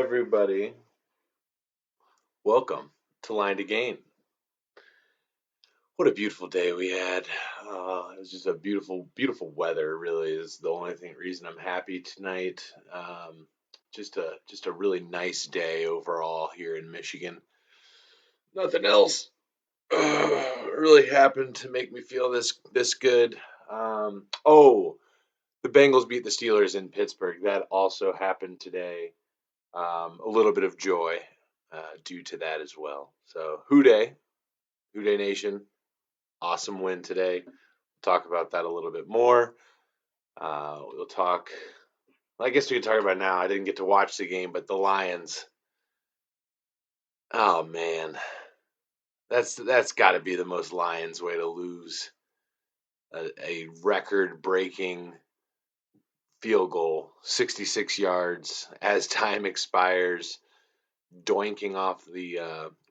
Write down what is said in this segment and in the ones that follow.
everybody. Welcome to Line to Gain. What a beautiful day we had. It was just a beautiful, beautiful weather. Really is the only reason I'm happy tonight. Just a really nice day overall here in Michigan. Nothing else really happened to make me feel this good. The Bengals beat the Steelers in Pittsburgh. That also happened today. A little bit of joy due to that as well. So, Hoo Day Nation, awesome win today. We'll talk about that a little bit more. We'll talk. I guess we can talk about it now. I didn't get to watch the game, but the Lions. Oh man, that's got to be the most Lions way to lose a record-breaking field goal, 66 yards as time expires, doinking off the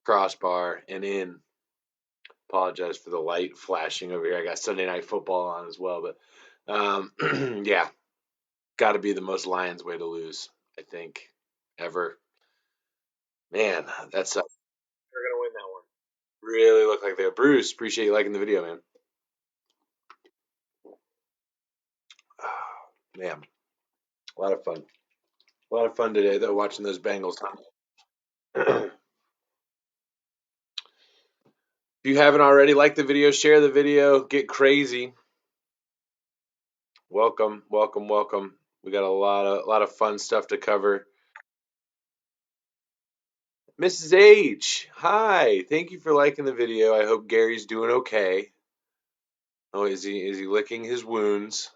crossbar and in. Apologize for the light flashing over here. I got Sunday Night Football on as well, but yeah, got to be the most Lions way to lose, I think, ever. Man, that's they're gonna win that one. Really look like they. Bruce, appreciate you liking the video, man. Man, a lot of fun. A lot of fun today, though, watching those Bengals. If you haven't already, like the video, share the video, get crazy. Welcome, welcome, welcome. We got a lot of fun stuff to cover. Mrs. H, hi. Thank you for liking the video. I hope Gary's doing okay. Oh, is he licking his wounds?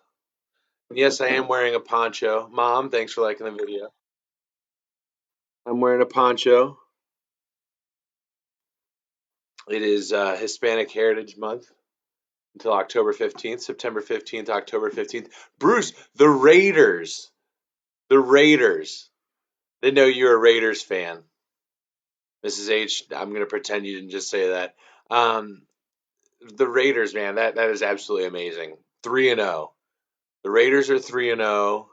Yes, I am wearing a poncho. Mom, thanks for liking the video. I'm wearing a poncho. It is Hispanic Heritage Month until October 15th, September 15th, October 15th. Bruce, the Raiders. The Raiders. They know you're a Raiders fan. Mrs. H, I'm going to pretend you didn't just say that. The Raiders, man, that is absolutely amazing. 3-0. The Raiders are 3-0.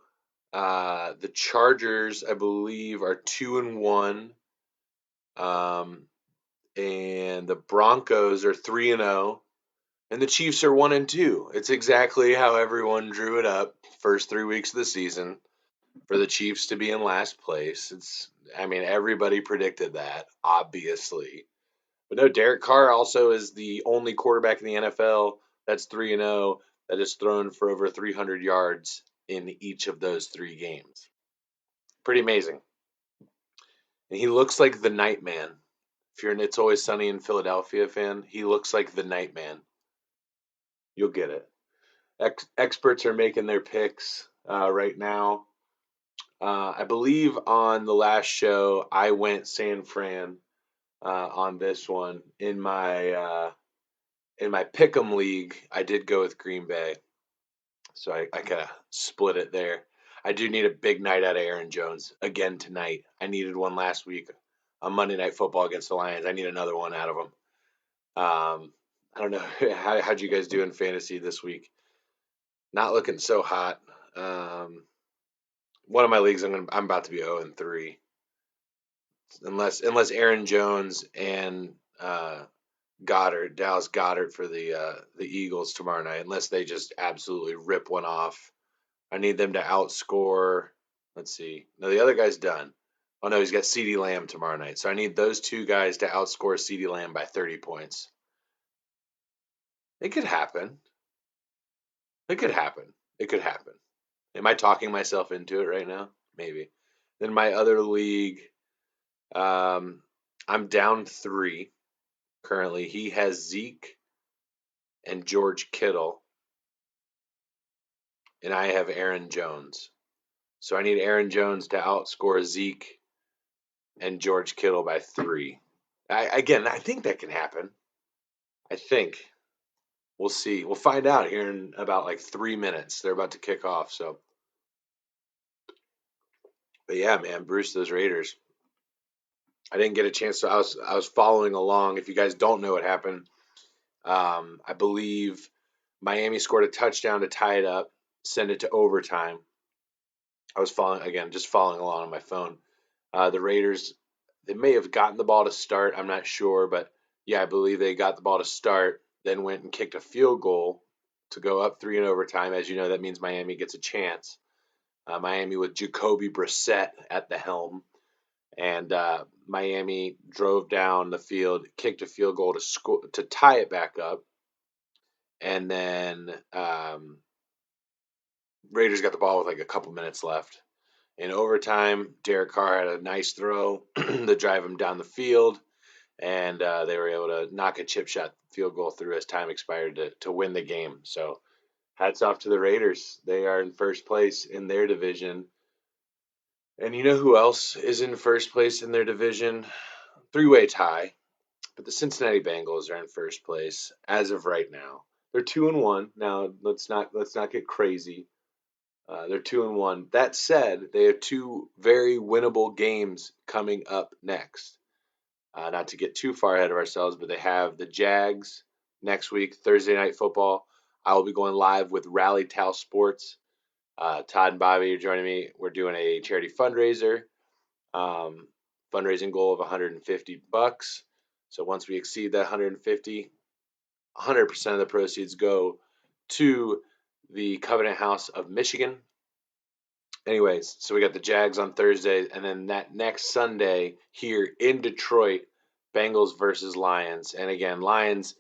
The Chargers, I believe, are 2-1. And the Broncos are 3-0. And the Chiefs are 1-2. It's exactly how everyone drew it up first 3 weeks of the season for the Chiefs to be in last place. Everybody predicted that, obviously. But no, Derek Carr also is the only quarterback in the NFL that's 3-0 that has thrown for over 300 yards in each of those 3 games. Pretty amazing. And he looks like the Nightman. If you're an It's Always Sunny in Philadelphia fan, he looks like the Nightman. You'll get it. Experts are making their picks right now. I believe on the last show I went San Fran on this one. In my Pick'em league, I did go with Green Bay, so I kind of split it there. I do need a big night out of Aaron Jones again tonight. I needed one last week on Monday Night Football against the Lions. I need another one out of him. I don't know how'd you guys do in fantasy this week? Not looking so hot. One of my leagues, I'm about to be 0-3, unless Aaron Jones and Dallas Goedert for the Eagles tomorrow night, unless they just absolutely rip one off. I need them to outscore. Let's see. No, the other guy's done. Oh no, he's got CeeDee Lamb tomorrow night. So I need those 2 guys to outscore CeeDee Lamb by 30 points. It could happen. It could happen. It could happen. Am I talking myself into it right now? Maybe. Then my other league, I'm down 3 currently. He has Zeke and George Kittle, and I have Aaron Jones. So I need Aaron Jones to outscore Zeke and George Kittle by 3. I think that can happen. I think. We'll see. We'll find out here in about like 3 minutes. They're about to kick off. So, but yeah, man, Bruce, those Raiders. I didn't get a chance to. I was following along. If you guys don't know what happened, I believe Miami scored a touchdown to tie it up, send it to overtime. I was just following along on my phone. The Raiders, they may have gotten the ball to start. I'm not sure, but yeah, I believe they got the ball to start, then went and kicked a field goal to go up 3 in overtime. As you know, that means Miami gets a chance. Miami with Jacoby Brissett at the helm. And Miami drove down the field, kicked a field goal to score to tie it back up, and then Raiders got the ball with like a couple minutes left. In overtime, Derek Carr had a nice throw to drive him down the field, and they were able to knock a chip shot field goal through as time expired to win the game. So hats off to the Raiders. They are in first place in their division. And you know who else is in first place in their division? Three-way tie. But the Cincinnati Bengals are in first place as of right now. They're 2-1. Now let's not get crazy. They're 2-1. That said, they have two very winnable games coming up next. Not to get too far ahead of ourselves, but they have the Jags next week, Thursday Night Football. I will be going live with Rally Tal Sports. Todd and Bobby are joining me. We're doing a charity fundraiser, fundraising goal of $150. So once we exceed that 150, 100% of the proceeds go to the Covenant House of Michigan. Anyways, so we got the Jags on Thursday, and then that next Sunday here in Detroit, Bengals versus Lions. And again, Lions,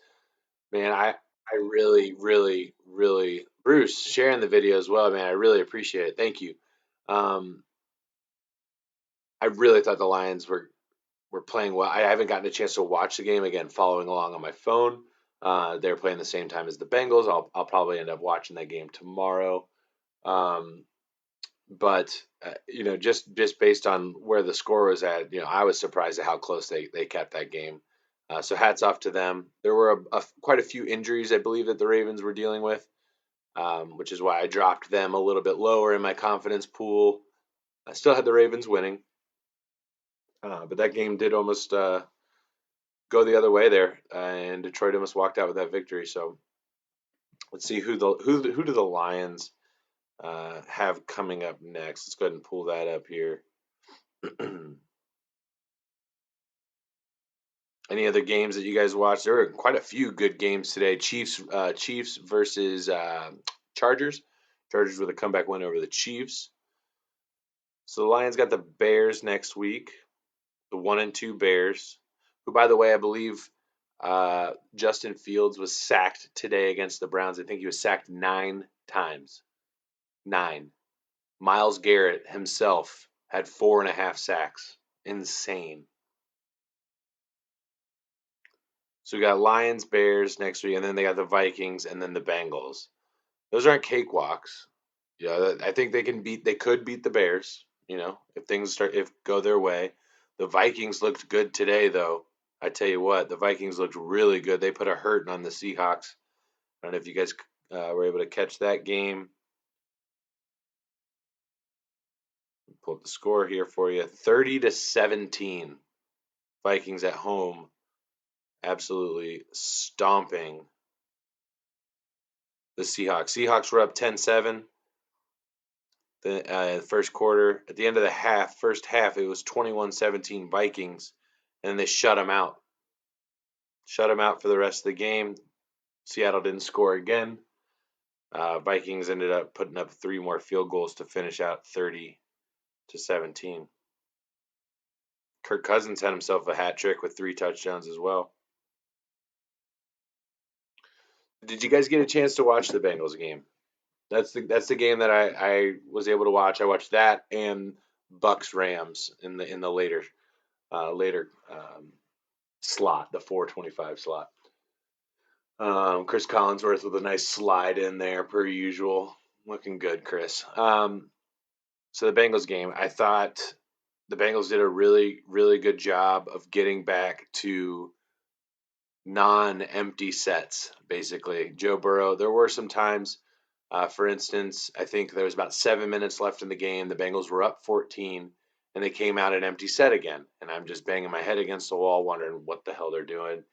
man, I really, really, really, Bruce sharing the video as well, man. I really appreciate it. Thank you. I really thought the Lions were playing well. I haven't gotten a chance to watch the game again, following along on my phone. They're playing the same time as the Bengals. I'll probably end up watching that game tomorrow. But just based on where the score was at, I was surprised at how close they kept that game. So hats off to them. There were quite a few injuries, I believe, that the Ravens were dealing with, which is why I dropped them a little bit lower in my confidence pool. I still had the Ravens winning, but that game did almost go the other way there, and Detroit almost walked out with that victory. So let's see who do the Lions have coming up next. Let's go ahead and pull that up here. Any other games that you guys watched? There were quite a few good games today. Chiefs versus Chargers. Chargers with a comeback win over the Chiefs. So the Lions got the Bears next week. The 1-2 Bears, who, by the way, I believe Justin Fields was sacked today against the Browns. I think he was sacked 9 times. 9. Myles Garrett himself had 4.5 sacks. Insane. So we got Lions, Bears next week, and then they got the Vikings, and then the Bengals. Those aren't cakewalks. Yeah, I think they could beat the Bears. If things go their way. The Vikings looked good today, though. I tell you what, the Vikings looked really good. They put a hurting on the Seahawks. I don't know if you guys were able to catch that game. Pull up the score here for you: 30-17. Vikings at home, absolutely stomping the Seahawks. Seahawks were up 10-7. The first quarter. At the end of the first half, it was 21-17 Vikings, and they shut them out. Shut them out for the rest of the game. Seattle didn't score again. Vikings ended up putting up 3 more field goals to finish out 30-17. Kirk Cousins had himself a hat trick with 3 touchdowns as well. Did you guys get a chance to watch the Bengals game? That's the game that I was able to watch. I watched that and Bucks Rams in the later slot, the 4:25 slot. Chris Collinsworth with a nice slide in there per usual, looking good, Chris. So the Bengals game, I thought the Bengals did a really, really good job of getting back to non-empty sets, basically. Joe Burrow, there were some times, for instance, I think there was about 7 minutes left in the game. The Bengals were up 14, and they came out an empty set again. And I'm just banging my head against the wall, wondering what the hell they're doing.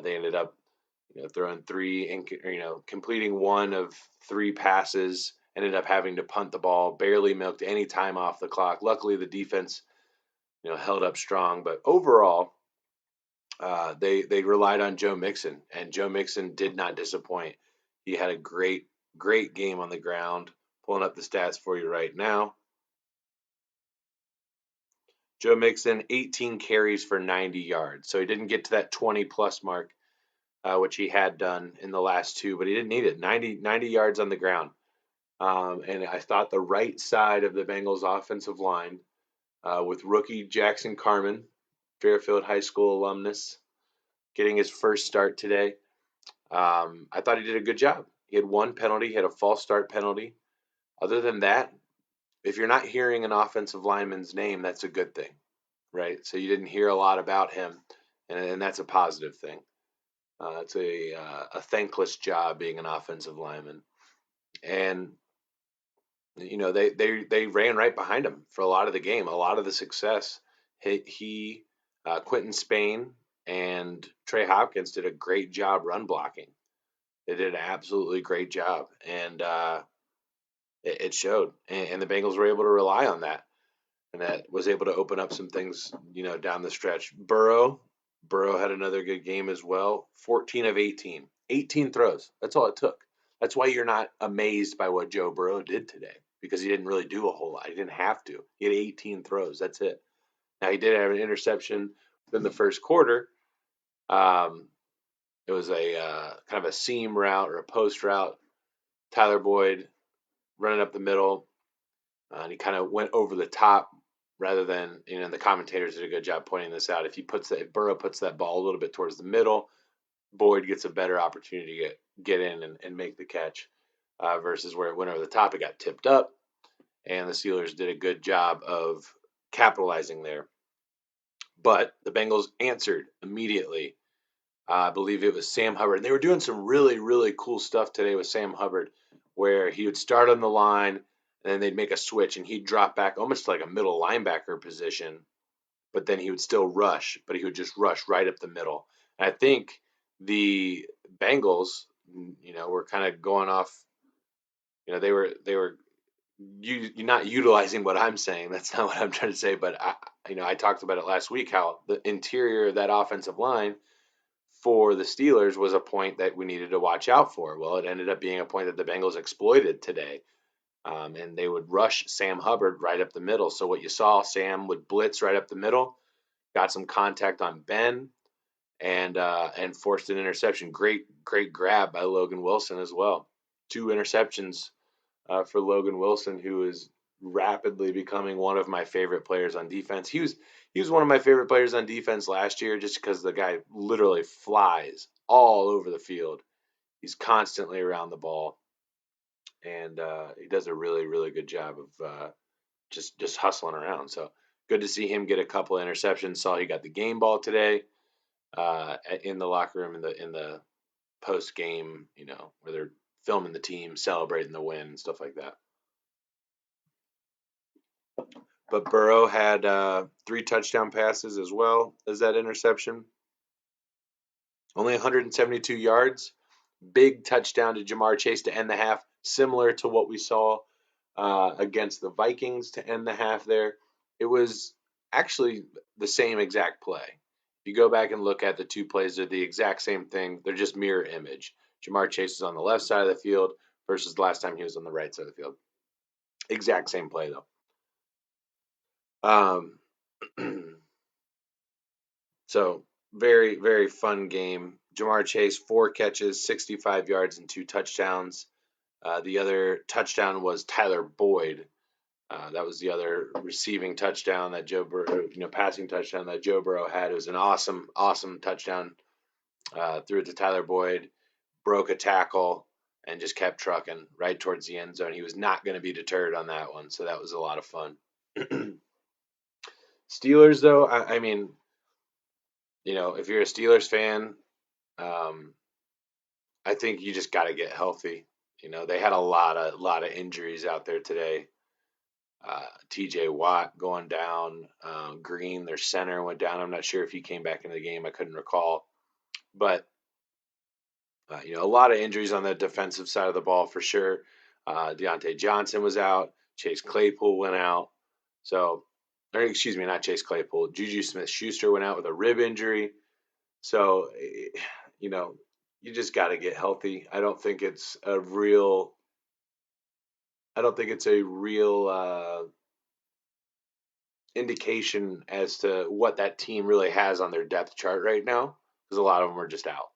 They ended up throwing 3 and completing 1 of 3 passes. Ended up having to punt the ball, barely milked any time off the clock. Luckily, the defense held up strong. But overall, they relied on Joe Mixon, and Joe Mixon did not disappoint. He had a great game on the ground. Pulling up the stats for you right now. Joe Mixon, 18 carries for 90 yards. So he didn't get to that 20-plus mark, which he had done in the last two, but he didn't need it. 90 yards on the ground. And I thought the right side of the Bengals offensive line, with rookie Jackson Carman, Fairfield High School alumnus, getting his first start today. I thought he did a good job. He had one penalty, he had a false start penalty. Other than that, if you're not hearing an offensive lineman's name, that's a good thing, right? So you didn't hear a lot about him, and that's a positive thing. It's a thankless job being an offensive lineman, and they ran right behind him for a lot of the game, a lot of the success. Quentin Spain and Trey Hopkins did a great job run blocking. They did an absolutely great job, and it showed. And the Bengals were able to rely on that, and that was able to open up some things, down the stretch. Burrow had another good game as well. 14 of 18, 18 throws. That's all it took. That's why you're not amazed by what Joe Burrow did today, because he didn't really do a whole lot. He didn't have to. He had 18 throws. That's it. Now he did have an interception in the first quarter. It was a kind of a seam route or a post route. Tyler Boyd running up the middle, and he kind of went over the top rather than, the commentators did a good job pointing this out. If Burrow puts that ball a little bit towards the middle, Boyd gets a better opportunity to get in and make the catch, versus where it went over the top. It got tipped up, and the Steelers did a good job of capitalizing there. But the Bengals answered immediately. I believe it was Sam Hubbard. And they were doing some really, really cool stuff today with Sam Hubbard, where he would start on the line, and then they'd make a switch, and he'd drop back almost like a middle linebacker position, but then he would still rush, but he would just rush right up the middle. And I think the Bengals, were kind of going off. They were you're not utilizing what I'm saying. That's not what I'm trying to say. But I talked about it last week, how the interior of that offensive line for the Steelers was a point that we needed to watch out for. Well, it ended up being a point that the Bengals exploited today. And they would rush Sam Hubbard right up the middle. So what you saw, Sam would blitz right up the middle, got some contact on Ben, and forced an interception. Great grab by Logan Wilson as well. 2 interceptions for Logan Wilson, who is rapidly becoming one of my favorite players on defense. He was one of my favorite players on defense last year, just because the guy literally flies all over the field. He's constantly around the ball, and he does a really, really good job of just hustling around. So good to see him get a couple of interceptions. Saw he got the game ball today in the locker room in the post game, where they're filming the team celebrating the win and stuff like that. But Burrow had 3 touchdown passes as well as that interception. Only 172 yards. Big touchdown to Ja'Marr Chase to end the half, similar to what we saw against the Vikings to end the half there. It was actually the same exact play. If you go back and look at the 2 plays, they're the exact same thing. They're just mirror image. Ja'Marr Chase is on the left side of the field versus the last time he was on the right side of the field. Exact same play, though. So very, very fun game. Ja'Marr Chase, 4 catches, 65 yards, and 2 touchdowns. The other touchdown was Tyler Boyd. That was the other receiving touchdown that Joe Burrow, passing touchdown that Joe Burrow had. It was an awesome, awesome touchdown. Threw it to Tyler Boyd, broke a tackle, and just kept trucking right towards the end zone. He was not going to be deterred on that one, so that was a lot of fun. Steelers, though, I mean, if you're a Steelers fan, I think you just got to get healthy. They had a lot of injuries out there today. T.J. Watt going down. Green, their center, went down. I'm not sure if he came back into the game. I couldn't recall. But, a lot of injuries on the defensive side of the ball for sure. Deontay Johnson was out. Chase Claypool went out. So or excuse me, not Chase Claypool. Juju Smith-Schuster went out with a rib injury. So, you know, you just got to get healthy. I don't think it's a real indication as to what that team really has on their depth chart right now, because a lot of them are just out.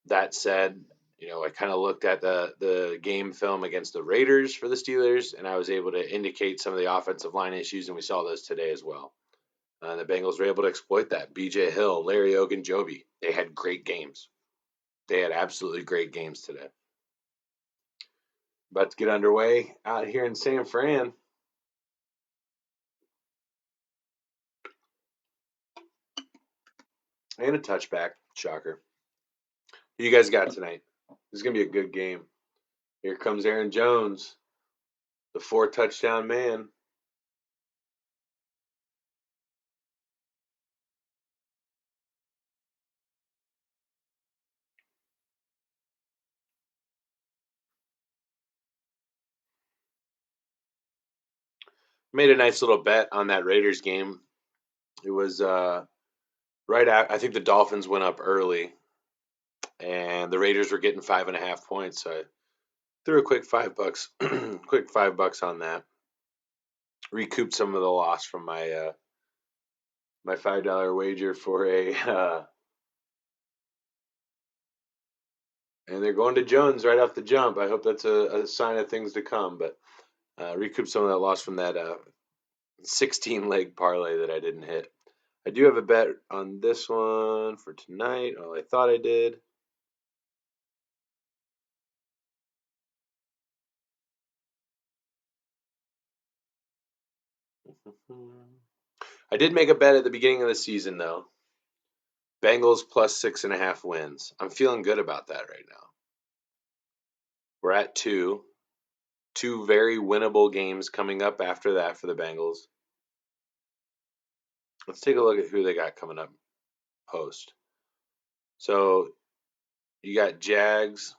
That said, I kind of looked at the game film against the Raiders for the Steelers, and I was able to indicate some of the offensive line issues, and we saw those today as well. The Bengals were able to exploit that. B.J. Hill, Larry Ogunjobi, they had great games. They had absolutely great games today. About to get underway out here in San Fran. And a touchback. Shocker. Who you guys got tonight? This is going to be a good game. Here comes Aaron Jones, the 4-touchdown man. Made a nice little bet on that Raiders game. It was right after, I think the Dolphins went up early, and the Raiders were getting 5.5 points. So I threw a quick $5, quick $5 on that. Recouped some of the loss from my my $5 wager for a. And they're going to Jones right off the jump. I hope that's a sign of things to come. But recoup some of that loss from that 16-leg parlay that I didn't hit. I do have a bet on this one for tonight. Well, I thought I did. I did make a bet at the beginning of the season, though. Bengals plus 6.5 wins. I'm feeling good about that right now. We're at 2. 2 very winnable games coming up after that for the Bengals. Let's take a look at who they got coming up post. So you got Jags.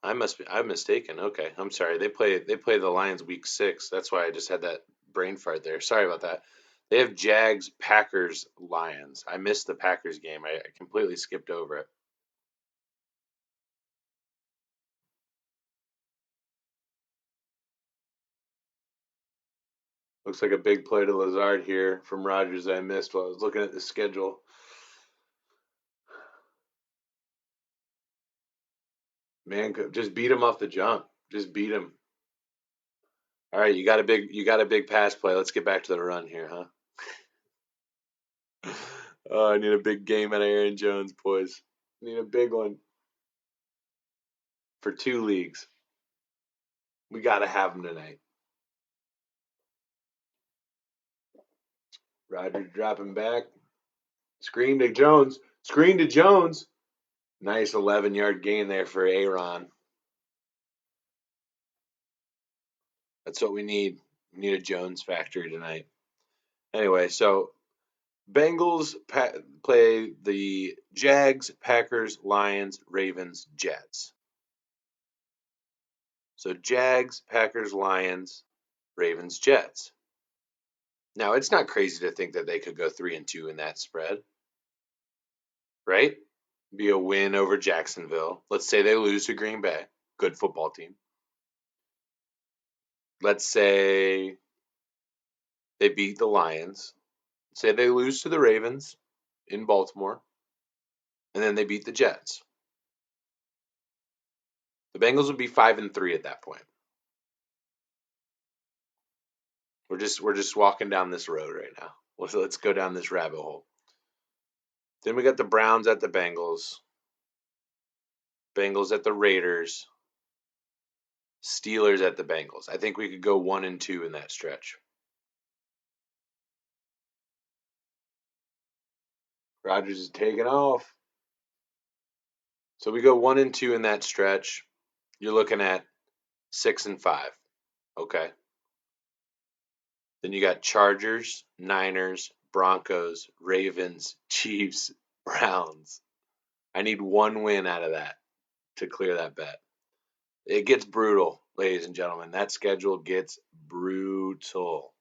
I'm mistaken. Okay, I'm sorry. They play the Lions week 6. That's why I just had that brain fart there. Sorry about that. They have Jags, Packers, Lions. I missed the Packers game. I completely skipped over it. Looks like a big play to Lazard here from Rodgers I missed while I was looking at the schedule. Man, just beat him off the jump. Just beat him. All right, you got a big pass play. Let's get back to the run here, huh? Oh, I need a big game out of Aaron Jones, boys. I need a big one for 2 leagues. We got to have him tonight. Rodgers dropping back. Screen to Jones. Screen to Jones. Nice 11-yard gain there for Aaron. That's what we need. We need a Jones factory tonight. Anyway, so Bengals play the Jags, Packers, Lions, Ravens, Jets. So Jags, Packers, Lions, Ravens, Jets. Now it's not crazy to think that they could go 3-2 in that spread, right? Be a win over Jacksonville. Let's say they lose to Green Bay, good football team. Let's say they beat the Lions. Say they lose to the Ravens in Baltimore, and then they beat the Jets. The Bengals would be 5-3 at that point. We're just walking down this road right now. Let's go down this rabbit hole. Then we got the Browns at the Bengals, Bengals at the Raiders, Steelers at the Bengals. I think we could go 1-2 in that stretch. Rodgers is taking off. So we go 1-2 in that stretch. You're looking at 6-5. Okay. Then you got Chargers, Niners, Broncos, Ravens, Chiefs, Browns. I need one win out of that to clear that bet. It gets brutal, ladies and gentlemen. That schedule gets brutal.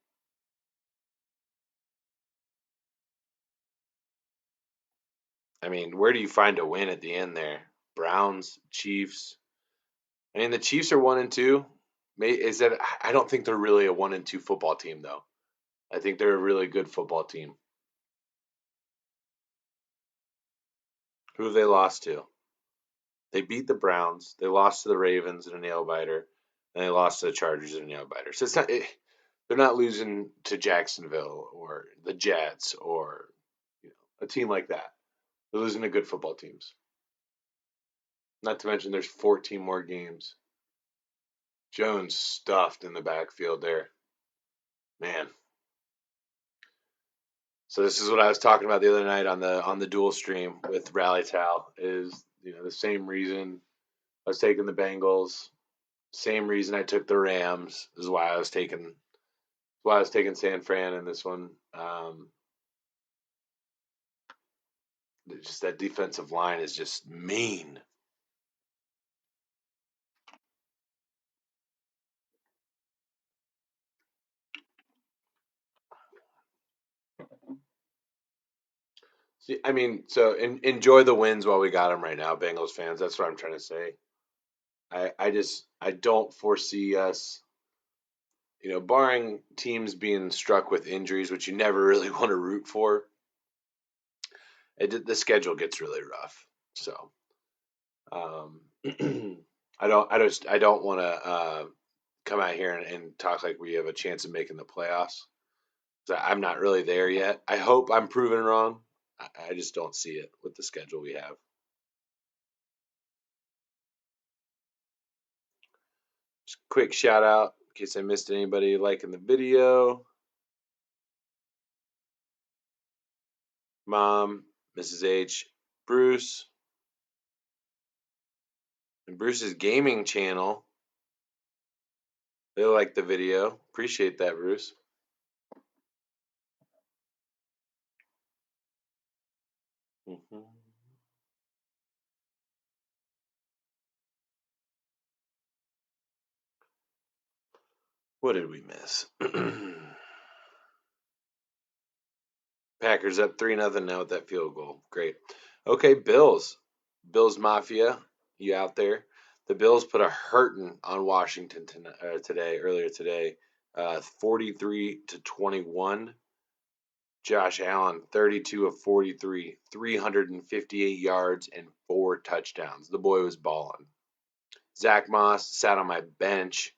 I mean, where do you find a win at the end there? Browns, Chiefs. I mean, the Chiefs are 1-2. Is that? I don't think they're really a 1-2 football team, though. I think they're a really good football team. Who have they lost to? They beat the Browns. They lost to the Ravens in a nail biter, and they lost to the Chargers in a nail biter. So it's not. They're not losing to Jacksonville or the Jets or a team like that. They're losing to good football teams. Not to mention there's 14 more games. Jones stuffed in the backfield there. Man. So this is what I was talking about the other night on the dual stream with Rally Tal is the same reason I was taking the Bengals, same reason I took the Rams is why I was taking San Fran in this one. Just that defensive line is just mean. See, I mean, so enjoy the wins while we got them right now, Bengals fans. That's what I'm trying to say. I don't foresee us, barring teams being struck with injuries, which you never really want to root for. The schedule gets really rough. So, I don't want to come out here and talk like we have a chance of making the playoffs. I'm not really there yet. I hope I'm proven wrong. I just don't see it with the schedule we have. Just quick shout out in case I missed anybody liking the video. Mom, Mrs. H, Bruce, and Bruce's gaming channel. They like the video. Appreciate that, Bruce. Mm-hmm. What did we miss? Packers up 3-0 now with that field goal. Great. Okay, Bills. Bills Mafia, you out there? The Bills put a hurting on Washington earlier today, 43-21. Josh Allen, 32 of 43, 358 yards and 4 touchdowns. The boy was balling. Zach Moss sat on my bench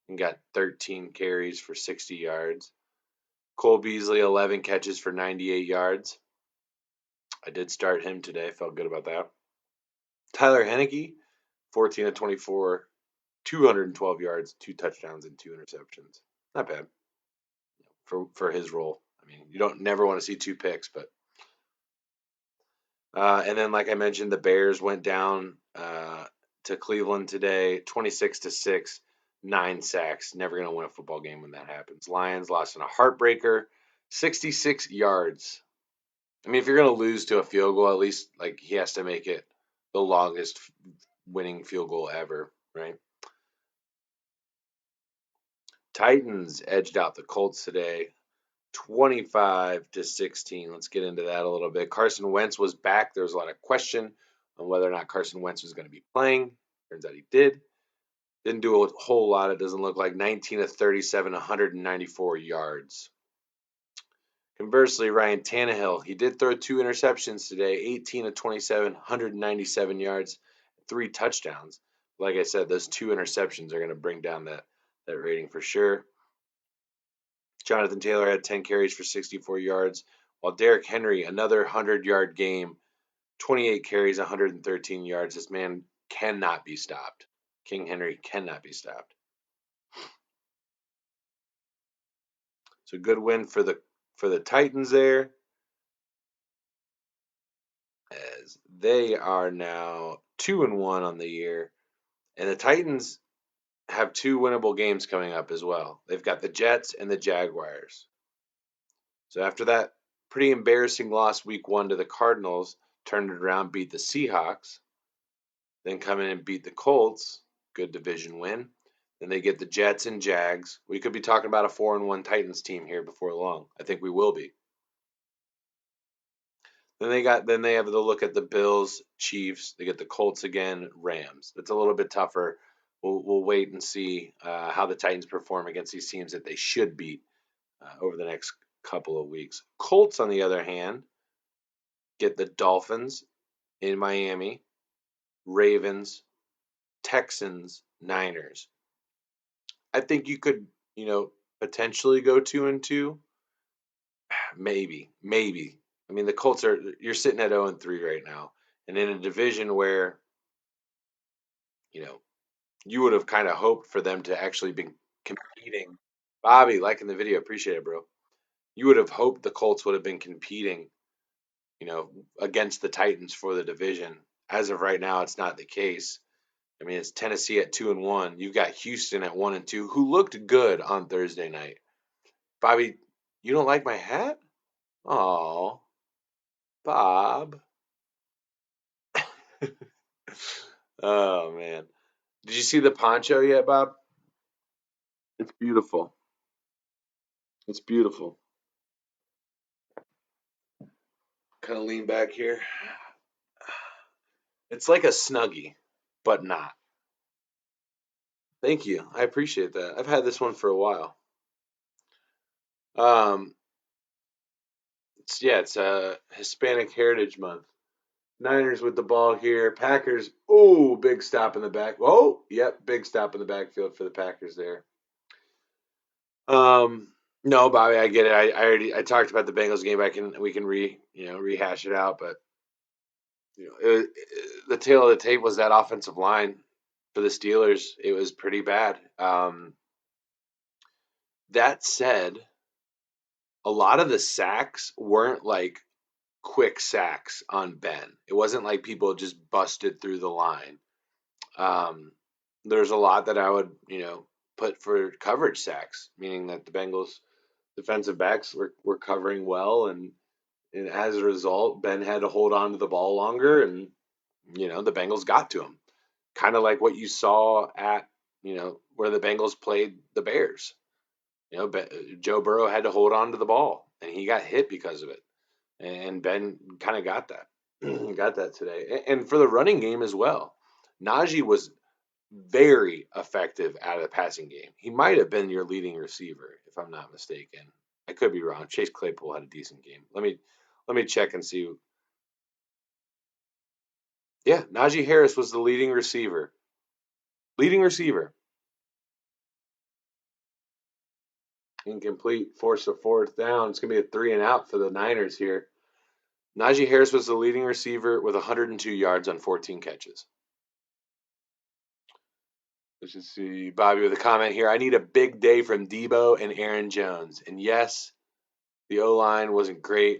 and got 13 carries for 60 yards. Cole Beasley, 11 catches for 98 yards. I did start him today. Felt good about that. Tyler Heineke, 14 of 24, 212 yards, 2 touchdowns, and 2 interceptions. Not bad for his role. I mean, you don't never want to see 2 picks, but and then, like I mentioned, the Bears went down to Cleveland today, 26-6, 9 sacks. Never going to win a football game when that happens. Lions lost in a heartbreaker, 66 yards. I mean, if you're going to lose to a field goal, at least like he has to make it the longest winning field goal ever, right? Titans edged out the Colts today, 25-16. Let's get into that a little bit. Carson Wentz was back. There was a lot of question on whether or not Carson Wentz was going to be playing. Turns out he did. Didn't do a whole lot. It doesn't look like 19 of 37, 194 yards. Conversely, Ryan Tannehill, he did throw 2 interceptions today, 18 of 27, 197 yards, 3 touchdowns. Like I said, those 2 interceptions are going to bring down that rating for sure. Jonathan Taylor had 10 carries for 64 yards, while Derrick Henry, another 100-yard game, 28 carries, 113 yards. This man cannot be stopped. King Henry cannot be stopped. So good win for the Titans there, as they are now 2-1 on the year. And the Titans, have 2 winnable games coming up as well. They've got the Jets and the Jaguars. So after that pretty embarrassing loss week 1 to the Cardinals, turned it around, beat the Seahawks, then come in and beat the Colts, good division win. Then they get the Jets and Jags. We could be talking about a 4-1 Titans team here before long. I think we will be. Then they have to look at the Bills, Chiefs. They get the Colts again, Rams. It's a little bit tougher. We'll wait and see how the Titans perform against these teams that they should beat over the next couple of weeks. Colts, on the other hand, get the Dolphins in Miami, Ravens, Texans, Niners. I think you could, potentially go 2-2. Maybe. I mean, the Colts you're sitting at 0-3 right now. And in a division where, you would have kind of hoped for them to actually be competing. Bobby, liking the video, appreciate it, bro. You would have hoped the Colts would have been competing, against the Titans for the division. As of right now, it's not the case. I mean, it's Tennessee at 2-1. You've got Houston at 1-2, who looked good on Thursday night. Bobby, you don't like my hat? Oh, Bob. Oh man, did you see the poncho yet, Bob? It's beautiful. It's beautiful. Kind of lean back here. It's like a Snuggie, but not. Thank you. I appreciate that. I've had this one for a while. It's a Hispanic Heritage Month. Niners with the ball here. Packers. Oh, big stop in the back. Oh, yep, big stop in the backfield for the Packers there. No, Bobby, I get it. I talked about the Bengals game. We can rehash it out, but the tail of the tape was that offensive line for the Steelers. It was pretty bad. That said, a lot of the sacks weren't like quick sacks on Ben. It wasn't like people just busted through the line. There's a lot that I would, put for coverage sacks, meaning that the Bengals defensive backs were covering well, and as a result, Ben had to hold on to the ball longer, and the Bengals got to him. Kind of like what you saw at where the Bengals played the Bears. Joe Burrow had to hold on to the ball, and he got hit because of it. And Ben kind of got that, got that today. And for the running game as well, Najee was very effective out of the passing game. He might have been your leading receiver, if I'm not mistaken. I could be wrong. Chase Claypool had a decent game. Let me check and see. Yeah, Najee Harris was the leading receiver. Leading receiver. Incomplete, force a fourth down. It's going to be a 3-and-out for the Niners here. Najee Harris was the leading receiver with 102 yards on 14 catches. Let's just see. Bobby with a comment here. I need a big day from Debo and Aaron Jones. And yes, the O-line wasn't great,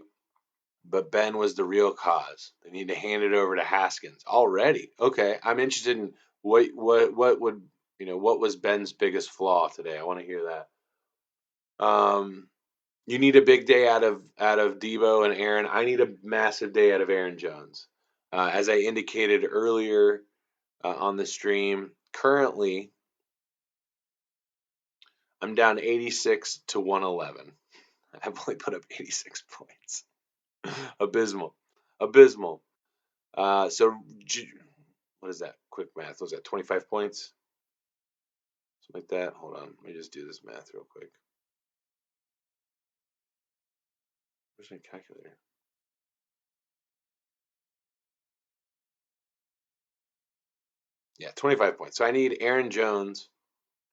but Ben was the real cause. They need to hand it over to Haskins already. Okay, I'm interested in what was Ben's biggest flaw today. I want to hear that. You need a big day out of Debo and Aaron. I need a massive day out of Aaron Jones. As I indicated earlier on the stream, currently I'm down 86 to 111. I've only put up 86 points. Abysmal. So what is that? Quick math. What was that 25 points? Something like that. Hold on. Let me just do this math real quick. Where's my calculator? Yeah, 25 points. So I need Aaron Jones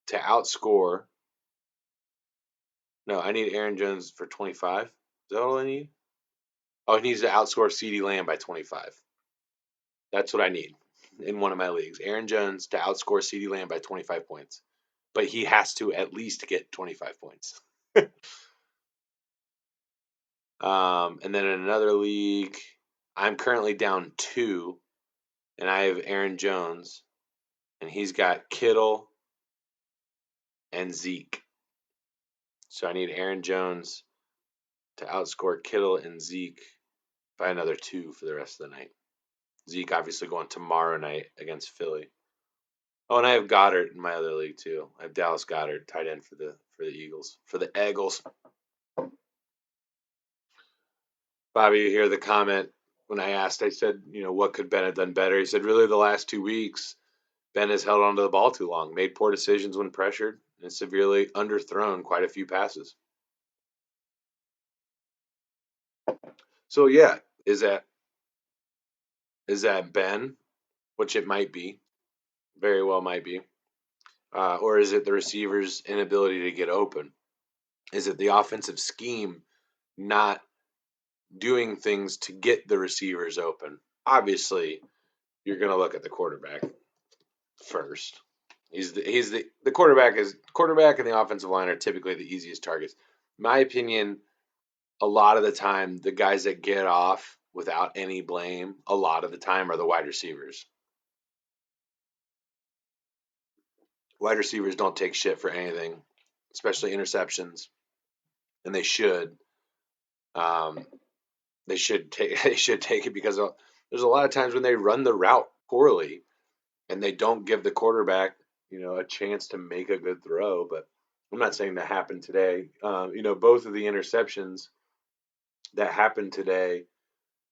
to outscore. No, I need Aaron Jones for 25. Is that all I need? Oh, he needs to outscore CeeDee Lamb by 25. That's what I need in one of my leagues. Aaron Jones to outscore CeeDee Lamb by 25 points. But he has to at least get 25 points. And then in another league, I'm currently down 2, and I have Aaron Jones, and he's got Kittle, and Zeke. So I need Aaron Jones to outscore Kittle and Zeke by another 2 for the rest of the night. Zeke obviously going tomorrow night against Philly. Oh, and I have Goddard in my other league too. I have Dallas Goddard, tight end for the Eagles, for the Eagles. Bobby, you hear the comment when I asked, I said, what could Ben have done better? He said, really, the last 2 weeks, Ben has held onto the ball too long, made poor decisions when pressured, and severely underthrown quite a few passes. So yeah, is that Ben, which it might be, very well might be, or is it the receiver's inability to get open? Is it the offensive scheme not doing things to get the receivers open? Obviously, you're going to look at the quarterback first. The quarterback and the offensive line are typically the easiest targets. In my opinion, a lot of the time, the guys that get off without any blame, a lot of the time, are the wide receivers. Wide receivers don't take shit for anything, especially interceptions, and they should. They should take it because there's a lot of times when they run the route poorly and they don't give the quarterback a chance to make a good throw. But I'm not saying that happened today. Both of the interceptions that happened today,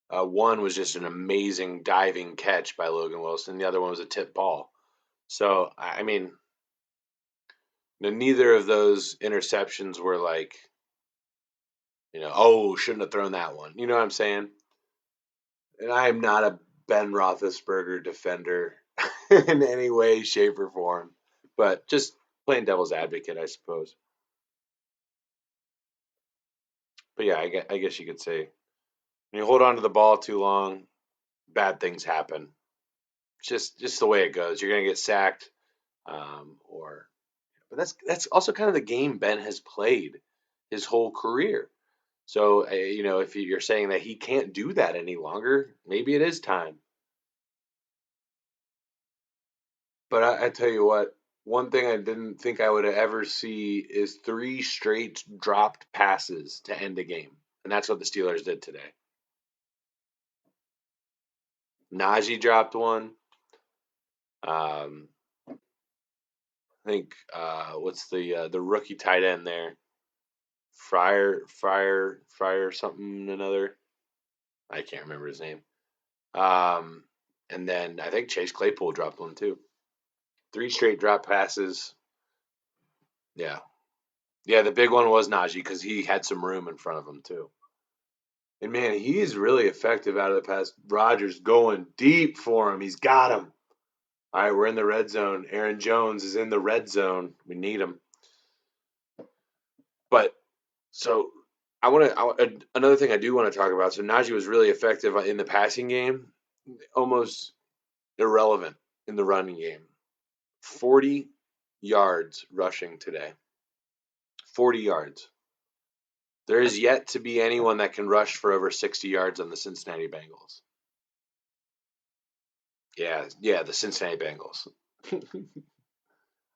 one was just an amazing diving catch by Logan Wilson. The other one was a tip ball. So I mean, neither of those interceptions were like, oh, shouldn't have thrown that one. You know what I'm saying? And I am not a Ben Roethlisberger defender in any way, shape, or form, but just playing devil's advocate, I suppose. But yeah, I guess you could say when you hold on to the ball too long, bad things happen. It's just the way it goes. You're gonna get sacked, but that's also kind of the game Ben has played his whole career. So if you're saying that he can't do that any longer, maybe it is time. But I tell you what, one thing I didn't think I would ever see is 3 straight dropped passes to end a game. And that's what the Steelers did today. Najee dropped one. I think what's the rookie tight end there? Fryer something another. I can't remember his name. And then I think Chase Claypool dropped one too. 3 straight drop passes. Yeah. Yeah, the big one was Najee because he had some room in front of him too. And man, he's really effective out of the pass. Rodgers going deep for him. He's got him. All right, we're in the red zone. Aaron Jones is in the red zone. We need him. But so another thing I do want to talk about. So Najee was really effective in the passing game, almost irrelevant in the running game. 40 yards rushing today. 40 yards. There is yet to be anyone that can rush for over 60 yards on the Cincinnati Bengals. Yeah, the Cincinnati Bengals.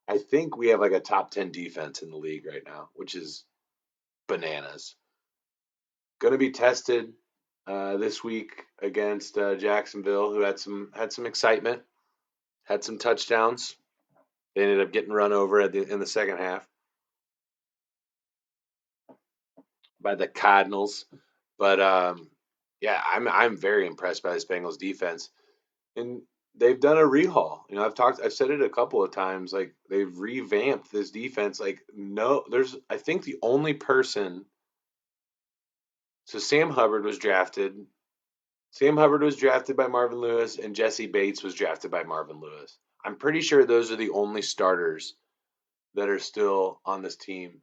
I think we have like a top 10 defense in the league right now, which is bananas. Going to be tested this week against Jacksonville, who had some excitement, had some touchdowns. They ended up getting run over in the second half by the Cardinals. But yeah, I'm very impressed by this Bengals defense. And they've done a rehaul. I've said it a couple of times. Like they've revamped this defense. Like I think the only person. So Sam Hubbard was drafted. Sam Hubbard was drafted by Marvin Lewis, and Jesse Bates was drafted by Marvin Lewis. I'm pretty sure those are the only starters that are still on this team.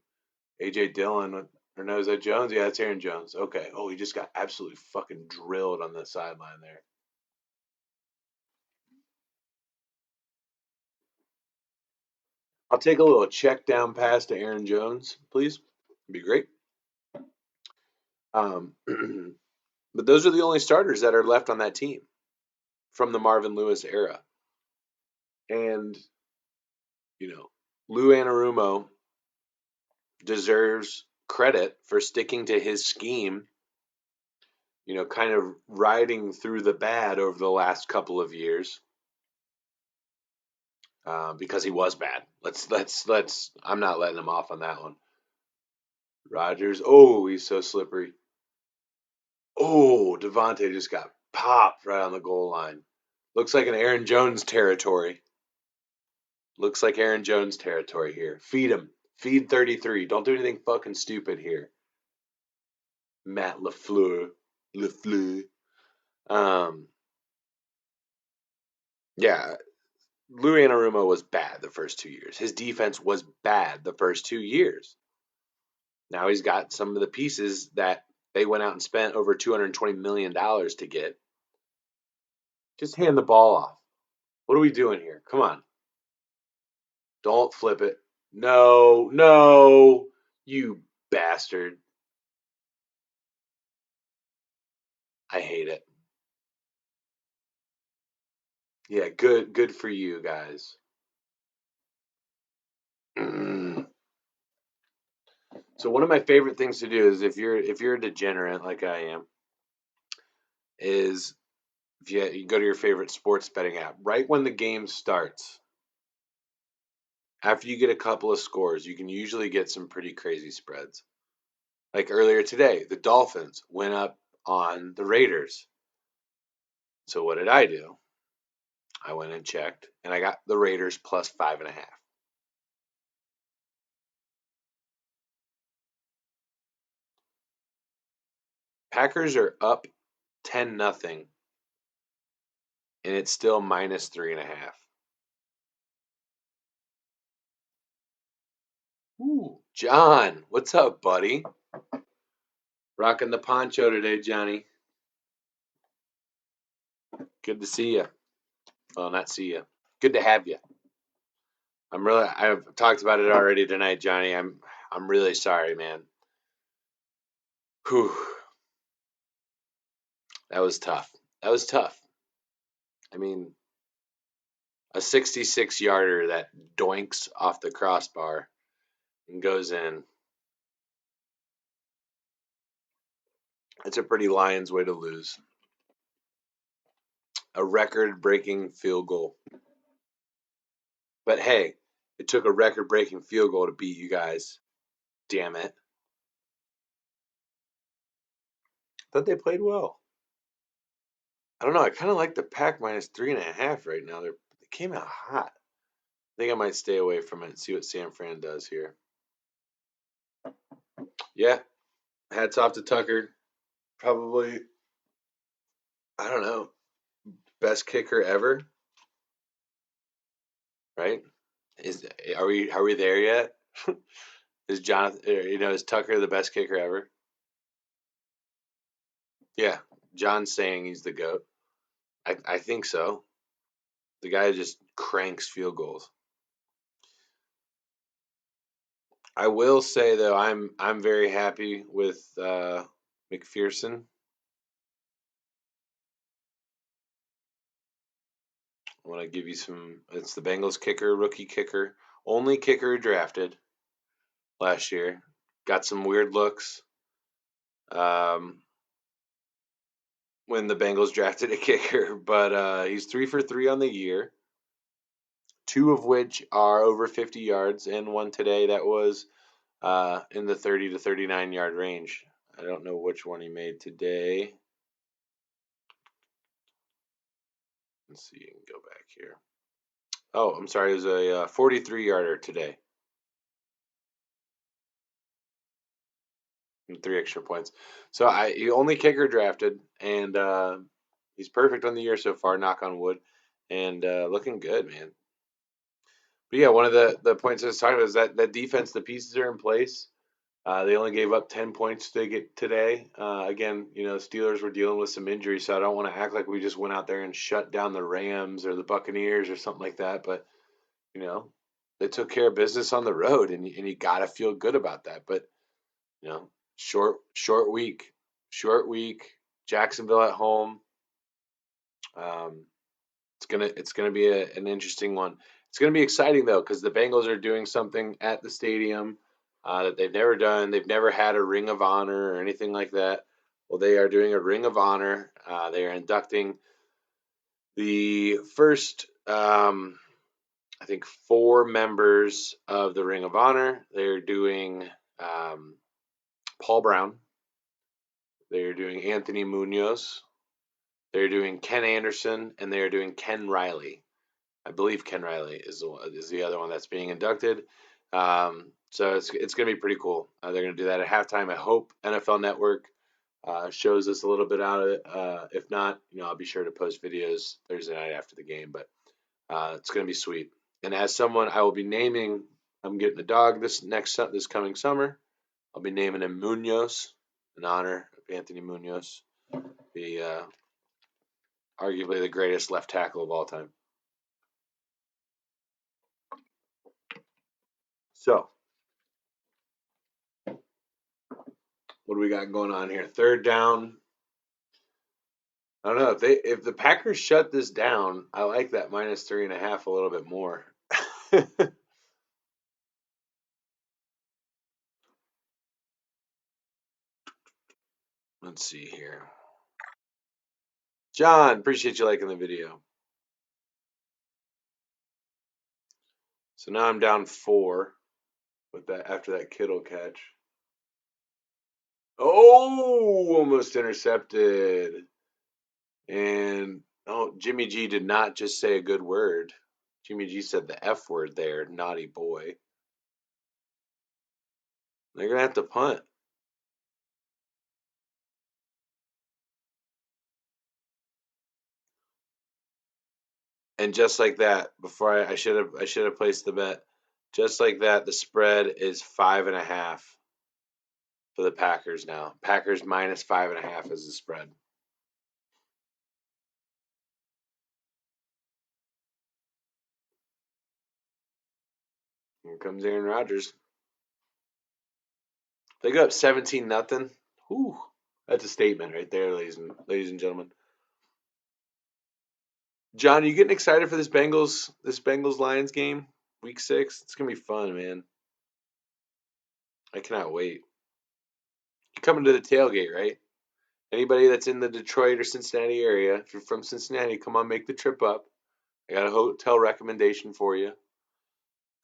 AJ Dillon, or no, is that Jones? Yeah, that's Aaron Jones. Okay. Oh, he just got absolutely fucking drilled on the sideline there. I'll take a little check down pass to Aaron Jones, please. It'd be great. But those are the only starters that are left on that team from the Marvin Lewis era. And, Lou Anarumo deserves credit for sticking to his scheme, kind of riding through the bad over the last couple of years, because he was bad. Let's. I'm not letting him off on that one. Rodgers. Oh, he's so slippery. Oh, Devontae just got popped right on the goal line. Looks like an Aaron Jones territory. Looks like Aaron Jones territory here. Feed him. Feed 33. Don't do anything fucking stupid here. Matt LaFleur. Um, yeah, Lou Anarumo was bad the first 2 years. His defense was bad the first 2 years. Now he's got some of the pieces that they went out and spent over $220 million to get. Just hand the ball off. What are we doing here? Come on. Don't flip it. No, no, you bastard. I hate it. Yeah, good for you guys. So one of my favorite things to do is if you're a degenerate like I am, is if you go to your favorite sports betting app, right when the game starts, after you get a couple of scores, you can usually get some pretty crazy spreads. Like earlier today, the Dolphins went up on the Raiders. So what did I do? I went and checked, and I got the Raiders plus 5.5. Packers are up 10-0, and it's still minus 3.5. Ooh, John, what's up, buddy? Rocking the poncho today, Johnny. Good to see you. Well, not see you. Good to have you. I've talked about it already tonight, Johnny. I'm really sorry, man. Whew. That was tough. That was tough. I mean, a 66-yarder that doinks off the crossbar and goes in. It's a pretty Lions way to lose. A record-breaking field goal. But hey, it took a record-breaking field goal to beat you guys. Damn it. Thought they played well. I don't know. I kind of like the Pack minus 3.5 right now. They came out hot. I think I might stay away from it and see what San Fran does here. Yeah. Hats off to Tucker. Probably, I don't know, best kicker ever. Right? Are we there yet? Is Tucker the best kicker ever? Yeah. John's saying he's the GOAT. I think so. The guy just cranks field goals. I will say though, I'm very happy with McPherson. I want to give you some. It's the Bengals kicker, rookie kicker, only kicker drafted last year. Got some weird looks when the Bengals drafted a kicker, but he's 3 for 3 on the year, 2 of which are over 50 yards, and one today that was in the 30 to 39-yard range. I don't know which one he made today. Let's see, you can go back here. Oh, I'm sorry, it was a 43-yarder today. And 3 extra points. So he only kicker drafted, and he's perfect on the year so far, knock on wood, and looking good, man. But yeah, one of the points I was talking about is that defense, the pieces are in place. They only gave up 10 points to get today. Again, Steelers were dealing with some injuries, so I don't want to act like we just went out there and shut down the Rams or the Buccaneers or something like that. But, they took care of business on the road, and you got to feel good about that. But, short week. Jacksonville at home. It's gonna be an interesting one. It's gonna be exciting though because the Bengals are doing something at the stadium that they've never done. They've never had a Ring of Honor or anything like that. Well, they are doing a Ring of Honor. They are inducting the first, I think, 4 members of the Ring of Honor. They're doing Paul Brown. They're doing Anthony Munoz. They're doing Ken Anderson, and they're doing Ken Riley. I believe Ken Riley is the other one that's being inducted. So it's going to be pretty cool. They're going to do that at halftime. I hope NFL Network shows us a little bit out of it. If not, I'll be sure to post videos Thursday night after the game. But it's going to be sweet. And as someone, I will be naming. I'm getting a dog this coming summer. I'll be naming him Munoz in honor of Anthony Munoz, the arguably the greatest left tackle of all time. So, what do we got going on here? 3rd down. I don't know if the Packers shut this down. I like that -3.5 a little bit more. Let's see here. John, appreciate you liking the video. So now I'm down 4 with that after that Kittle catch. Oh, almost intercepted. And Jimmy G did not just say a good word. Jimmy G said the F word there, naughty boy. They're gonna have to punt. And just like that, before I should have placed the bet. Just like that, the spread is 5.5 for the Packers now. Packers -5.5 is the spread. Here comes Aaron Rodgers. They go up 17-0. Whew. That's a statement right there, ladies and gentlemen. John, are you getting excited for this Bengals Lions game, week 6? It's gonna be fun, man. I cannot wait. You're coming to the tailgate, right? Anybody that's in the Detroit or Cincinnati area, if you're from Cincinnati, come on, make the trip up. I got a hotel recommendation for you.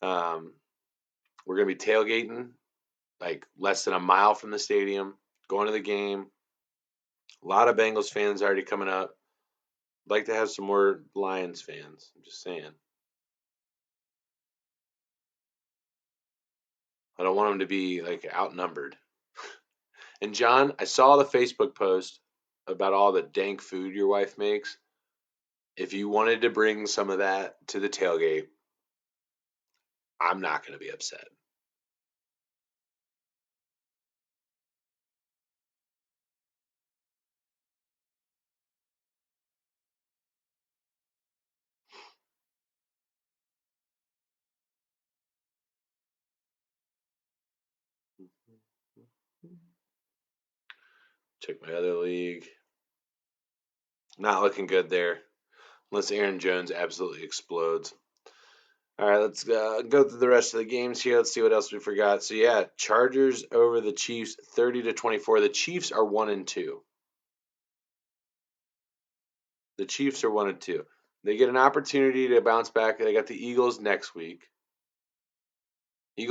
We're gonna be tailgating like less than a mile from the stadium, going to the game. A lot of Bengals fans already coming up. I'd like to have some more Lions fans. I'm just saying. I don't want them to be like outnumbered. And John, I saw the Facebook post about all the dank food your wife makes. If you wanted to bring some of that to the tailgate, I'm not going to be upset. Check my other league. Not looking good there. Unless Aaron Jones absolutely explodes. All right, let's go through the rest of the games here. Let's see what else we forgot. So yeah, Chargers over the Chiefs, 30-24. The Chiefs are 1-2. The Chiefs are 1-2. They get an opportunity to bounce back. They got the Eagles next week. So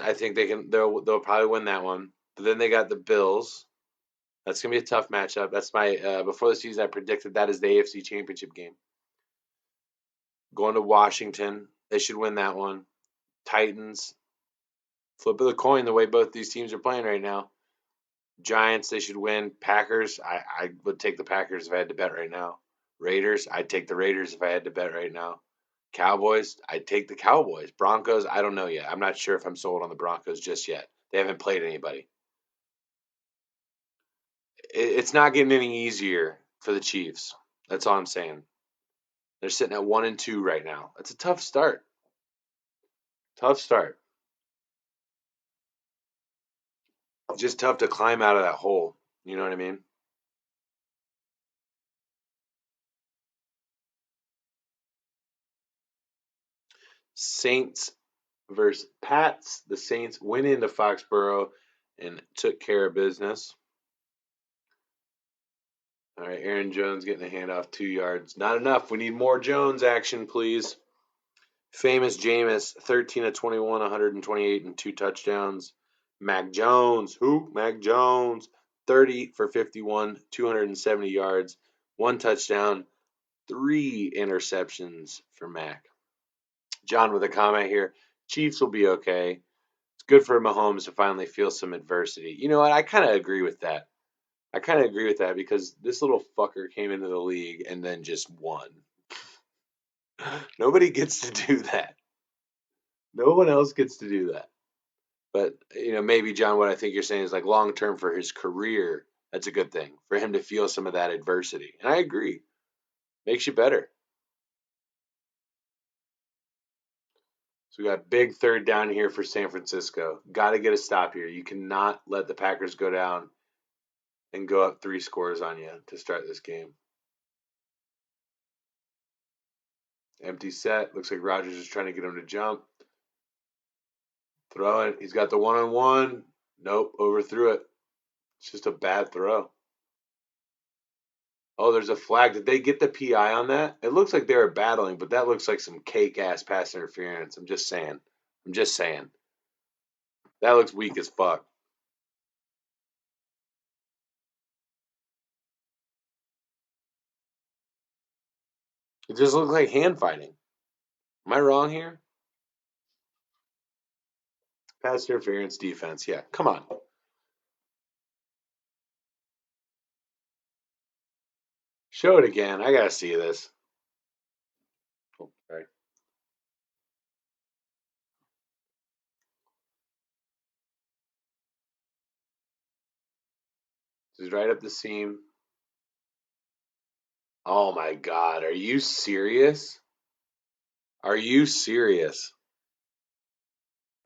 I think they'll probably win that one. But then they got the Bills. That's gonna be a tough matchup. That's my before the season I predicted that is the AFC Championship game. Going to Washington, they should win that one. Titans, flip of the coin the way both these teams are playing right now. Giants, they should win. Packers, I would take the Packers if I had to bet right now. Raiders, I'd take the Raiders if I had to bet right now. Cowboys, I'd take the Cowboys. Broncos, I don't know yet. I'm not sure if I'm sold on the Broncos just yet. They haven't played anybody. It's not getting any easier for the Chiefs. That's all I'm saying. They're sitting at 1-2 right now. That's a tough start. Tough start. Just tough to climb out of that hole. You know what I mean? Saints versus Pats. The Saints went into Foxborough and took care of business. All right, Aaron Jones getting a handoff 2 yards. Not enough. We need more Jones action, please. Famous Jameis, 13 of 21, 128 and 2 touchdowns. Mac Jones, who? Mac Jones, 30 for 51, 270 yards, 1 touchdown, 3 interceptions for Mac. John with a comment here. Chiefs will be okay. It's good for Mahomes to finally feel some adversity. You know what? I kind of agree with that. Because this little fucker came into the league and then just won. Nobody gets to do that. No one else gets to do that. But, maybe, John, what I think you're saying is like long term for his career, that's a good thing for him to feel some of that adversity. And I agree. Makes you better. So we got big third down here for San Francisco. Got to get a stop here. You cannot let the Packers go down and go up 3 scores on you to start this game. Empty set. Looks like Rodgers is trying to get him to jump. Throw it. He's got the one-on-one. Nope, overthrew it. It's just a bad throw. Oh, there's a flag. Did they get the PI on that? It looks like they were battling, but that looks like some cake-ass pass interference. I'm just saying. That looks weak as fuck. It just looks like hand fighting. Am I wrong here? Pass interference defense. Yeah, come on. Show it again. I gotta see this. Oh, sorry. This is right up the seam. Oh my god, are you serious? Are you serious?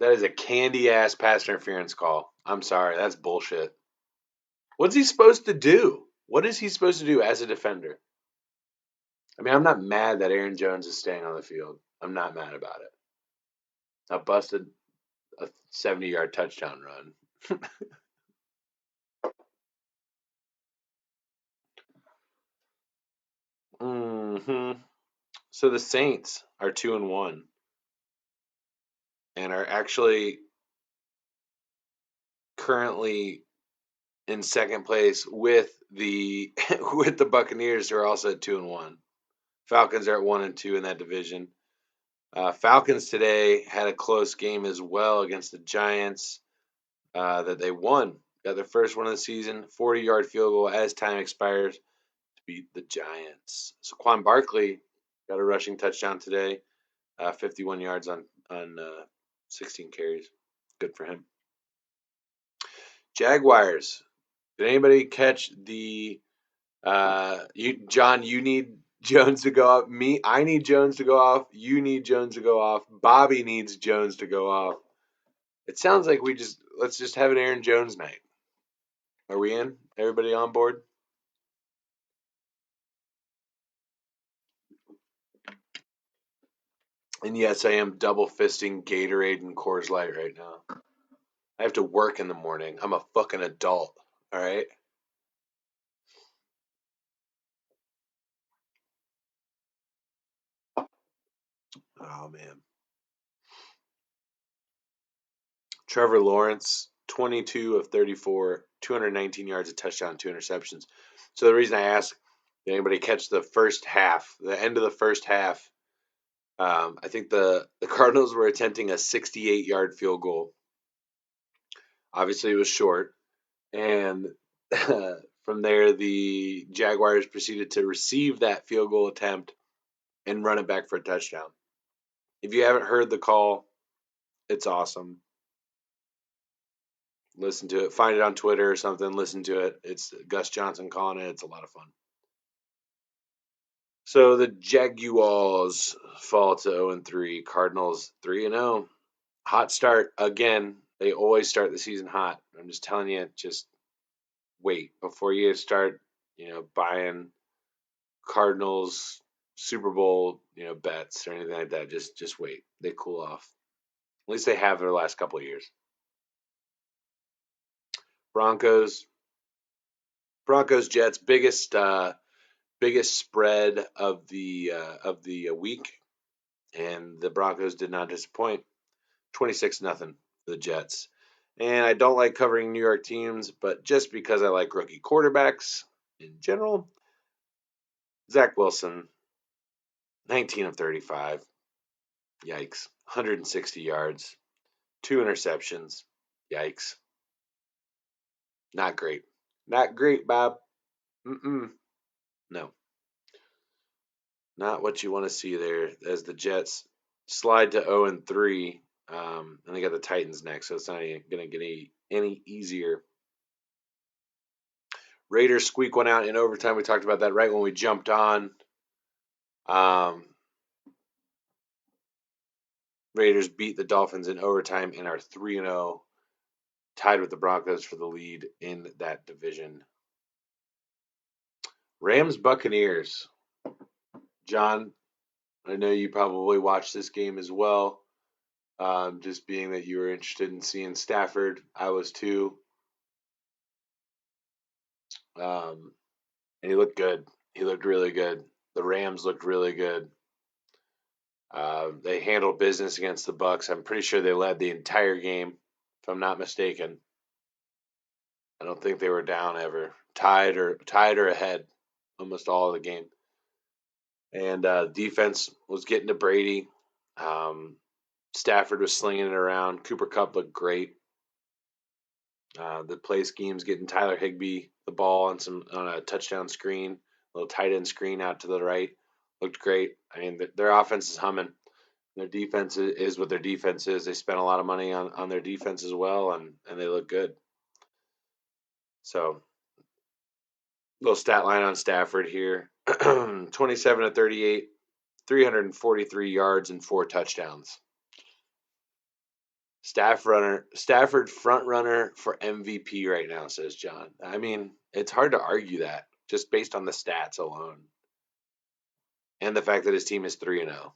That is a candy ass pass interference call. I'm sorry, that's bullshit. What's he supposed to do? What is he supposed to do as a defender? I mean, I'm not mad that Aaron Jones is staying on the field. I'm not mad about it. I busted a 70-yard touchdown run. So the Saints are 2-1 and are actually currently in second place with the with the Buccaneers, who are also at 2-1. Falcons are at 1-2 in that division. Falcons today had a close game as well against the Giants that they won. Got their first one of the season, 40-yard field goal as time expires to beat the Giants. Saquon Barkley got a rushing touchdown today, 51 yards on 16 carries. Good for him. Jaguars. Did anybody catch the John, you need Jones to go off. I need Jones to go off. You need Jones to go off. Bobby needs Jones to go off. It sounds like let's just have an Aaron Jones night. Are we in? Everybody on board? And yes, I am double fisting Gatorade and Coors Light right now. I have to work in the morning. I'm a fucking adult. All right. Oh man. Trevor Lawrence, 22 of 34, 219 yards, a touchdown, 2 interceptions. So the reason I ask, did anybody catch the first half, the end of the first half? I think the Cardinals were attempting a 68-yard field goal. Obviously, it was short. And from there, the Jaguars proceeded to receive that field goal attempt and run it back for a touchdown. If you haven't heard the call, it's awesome. Listen to it. Find it on Twitter or something. Listen to it. It's Gus Johnson calling it. It's a lot of fun. So the Jaguars fall to 0-3. Cardinals 3-0. Hot start again. They always start the season hot. I'm just telling you, just wait before you start, buying Cardinals Super Bowl, bets or anything like that. Just wait. They cool off. At least they have their last couple of years. Broncos, Jets, biggest spread of the week, and the Broncos did not disappoint. 26-0 for the Jets. And I don't like covering New York teams, but just because I like rookie quarterbacks in general, Zach Wilson, 19 of 35. Yikes. 160 yards, 2 interceptions. Yikes. Not great. Not great, Bob. No. Not what you want to see there as the Jets slide to 0-3. And they got the Titans next, so it's not going to get any easier. Raiders squeak one out in overtime. We talked about that right when we jumped on. Raiders beat the Dolphins in overtime and are 3-0, tied with the Broncos for the lead in that division. Rams Buccaneers. John, I know you probably watched this game as well. Just being that you were interested in seeing Stafford, I was too. And he looked good. He looked really good. The Rams looked really good. They handled business against the Bucs. I'm pretty sure they led the entire game, if I'm not mistaken. I don't think they were down ever, tied or ahead, almost all of the game. And defense was getting to Brady. Stafford was slinging it around. Cooper Kupp looked great. The play schemes getting Tyler Higbee the ball on a touchdown screen, a little tight end screen out to the right, looked great. I mean, their offense is humming. Their defense is what their defense is. They spent a lot of money on their defense as well, and they look good. So, little stat line on Stafford here: 27 of 38, 343 yards and 4 touchdowns. Stafford front runner for MVP right now, says John. I mean, it's hard to argue that just based on the stats alone, and the fact that his team is 3-0.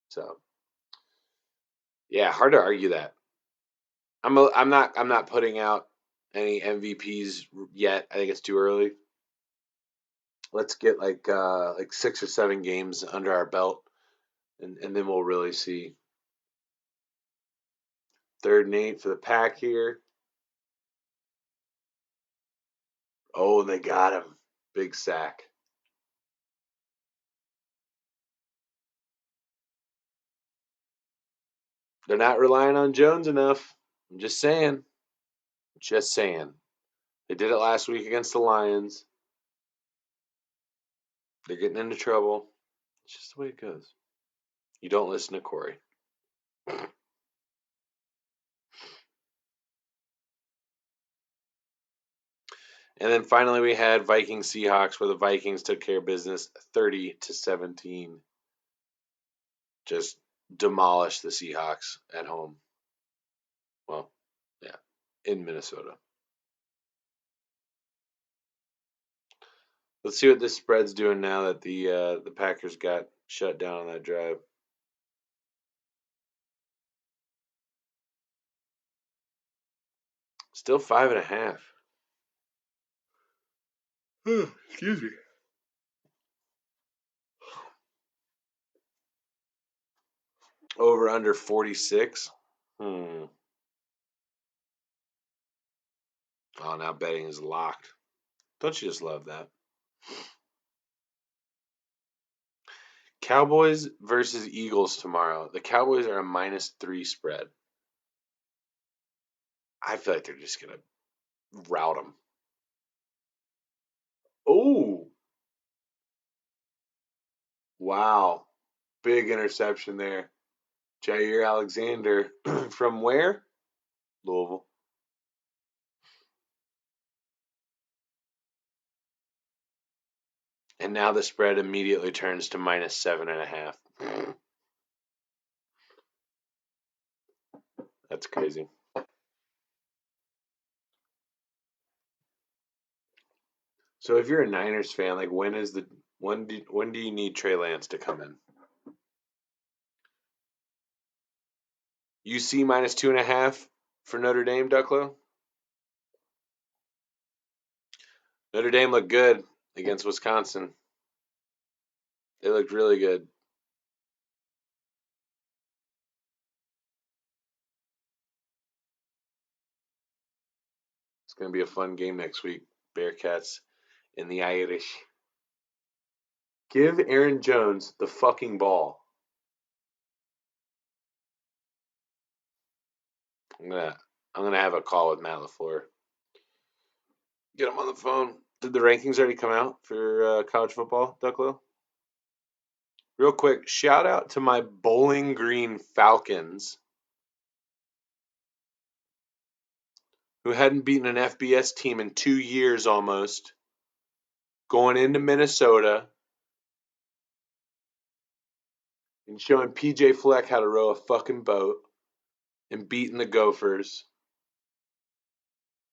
So, yeah, hard to argue that. I'm not putting out any MVPs yet. I think it's too early. Let's get like 6 or 7 games under our belt, and then we'll really see. 3rd and 8 for the Pack here. Oh, and they got him. Big sack. They're not relying on Jones enough. I'm just saying. Just saying. They did it last week against the Lions. They're getting into trouble. It's just the way it goes. You don't listen to Corey. And then finally we had Vikings Seahawks, where the Vikings took care of business 30-17. Just demolished the Seahawks at home. Well, yeah, in Minnesota. Let's see what this spread's doing now that the Packers got shut down on that drive. Still 5.5. Excuse me. Over under 46. Oh, now betting is locked. Don't you just love that? Cowboys versus Eagles tomorrow. The Cowboys are a -3 spread. I feel like they're just going to rout them. Oh, wow. Big interception there. Jair Alexander from where? Louisville. And now the spread immediately turns to -7.5. That's crazy. So if you're a Niners fan, like when do you need Trey Lance to come in? UC minus 2.5 for Notre Dame, Ducklow. Notre Dame looked good against Wisconsin. They looked really good. It's going to be a fun game next week. Bearcats and the Irish. Give Aaron Jones the fucking ball. I'm gonna have a call with Matt LaFleur. Get him on the phone. Did the rankings already come out for college football, Ducklow? Real quick, shout out to my Bowling Green Falcons, who hadn't beaten an FBS team in 2 years almost, going into Minnesota and showing PJ Fleck how to row a fucking boat and beating the Gophers.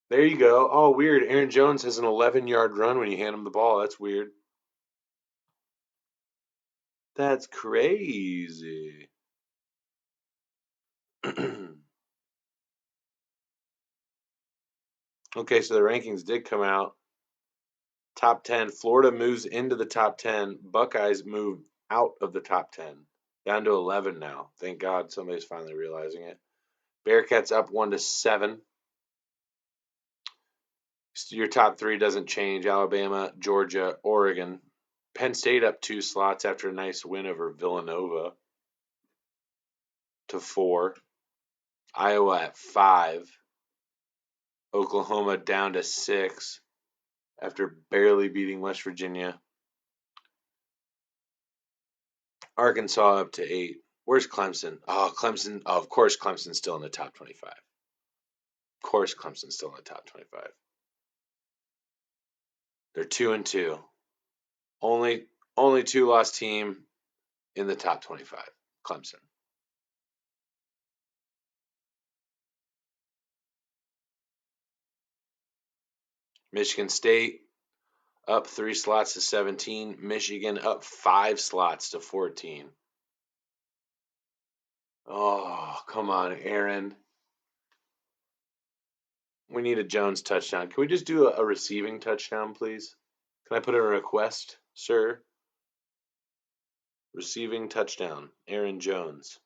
There you go. Oh, weird. Aaron Jones has an 11-yard run when you hand him the ball. That's weird. That's crazy. Okay, so the rankings did come out. Top 10. Florida moves into the top 10. Buckeyes move out of the top 10. Down to 11 now. Thank God somebody's finally realizing it. Bearcats up 1-7. Your top 3 doesn't change. Alabama, Georgia, Oregon. Penn State up 2 slots after a nice win over Villanova to 4. Iowa at 5. Oklahoma down to 6 after barely beating West Virginia. Arkansas up to 8. Where's Clemson? Oh, Clemson. Oh, of course, Clemson's still in the top 25. Of course, Clemson's still in the top 25. They're 2-2. Only 2-loss team in the top 25. Clemson. Michigan State up 3 slots to 17. Michigan up 5 slots to 14. Oh, come on, Aaron. We need a Jones touchdown. Can we just do a receiving touchdown, please? Can I put in a request, sir? Receiving touchdown, Aaron Jones.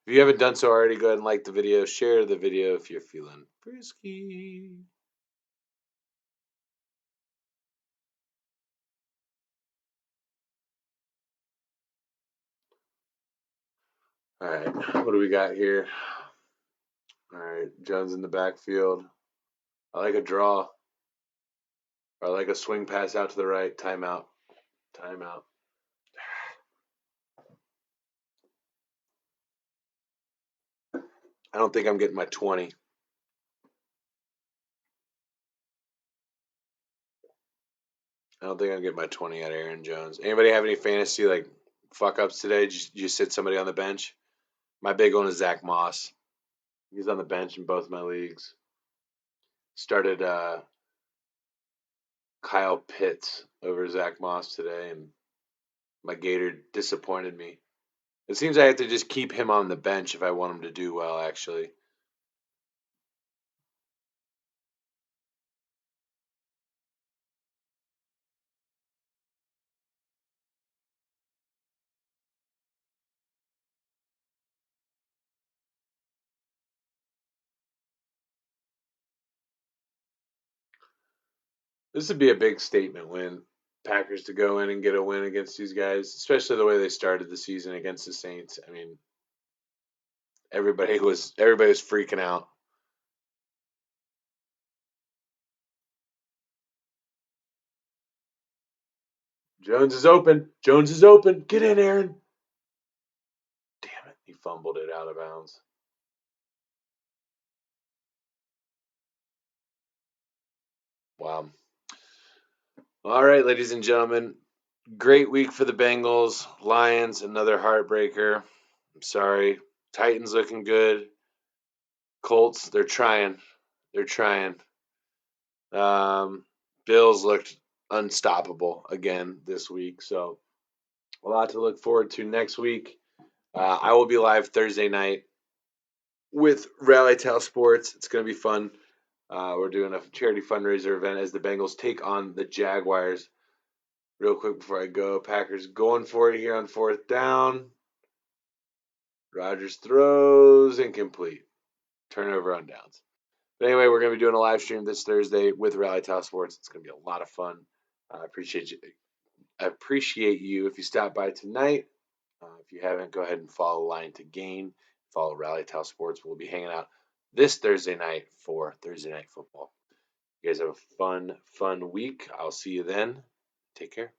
If you haven't done so already, go ahead and like the video. Share the video if you're feeling frisky. All right, what do we got here? All right, Jones in the backfield. I like a draw. Or I like a swing pass out to the right. Timeout. Timeout. I don't think I'm getting my 20. I don't think I'm getting my 20 out of Aaron Jones. Anybody have any fantasy like fuck ups today? Did you sit somebody on the bench? My big one is Zach Moss. He's on the bench in both my leagues. Started Kyle Pitts over Zach Moss today, and my Gator disappointed me. It seems I have to just keep him on the bench if I want him to do well, actually. This would be a big statement win. Packers to go in and get a win against these guys, especially the way they started the season against the Saints. I mean, everybody was freaking out. Jones is open. Jones is open. Get in, Aaron. Damn it. He fumbled it out of bounds. Wow. All right, ladies and gentlemen. Great week for the Bengals. Lions, another heartbreaker. I'm sorry. Titans looking good. Colts, they're trying. They're trying. Bills looked unstoppable again this week. So A lot to look forward to next week. I will be live Thursday night with Rally Towel Sports. It's going to be fun. We're doing a charity fundraiser event as the Bengals take on the Jaguars. Real quick before I go, Packers going for it here on 4th down. Rodgers throws incomplete. Turnover on downs. But anyway, we're going to be doing a live stream this Thursday with Rally Towel Sports. It's going to be a lot of fun. I appreciate you. I appreciate you if you stop by tonight. If you haven't, go ahead and follow Line to Gain. Follow Rally Towel Sports. We'll be hanging out this Thursday night for Thursday Night Football. You guys have a fun week. I'll see you then. Take care.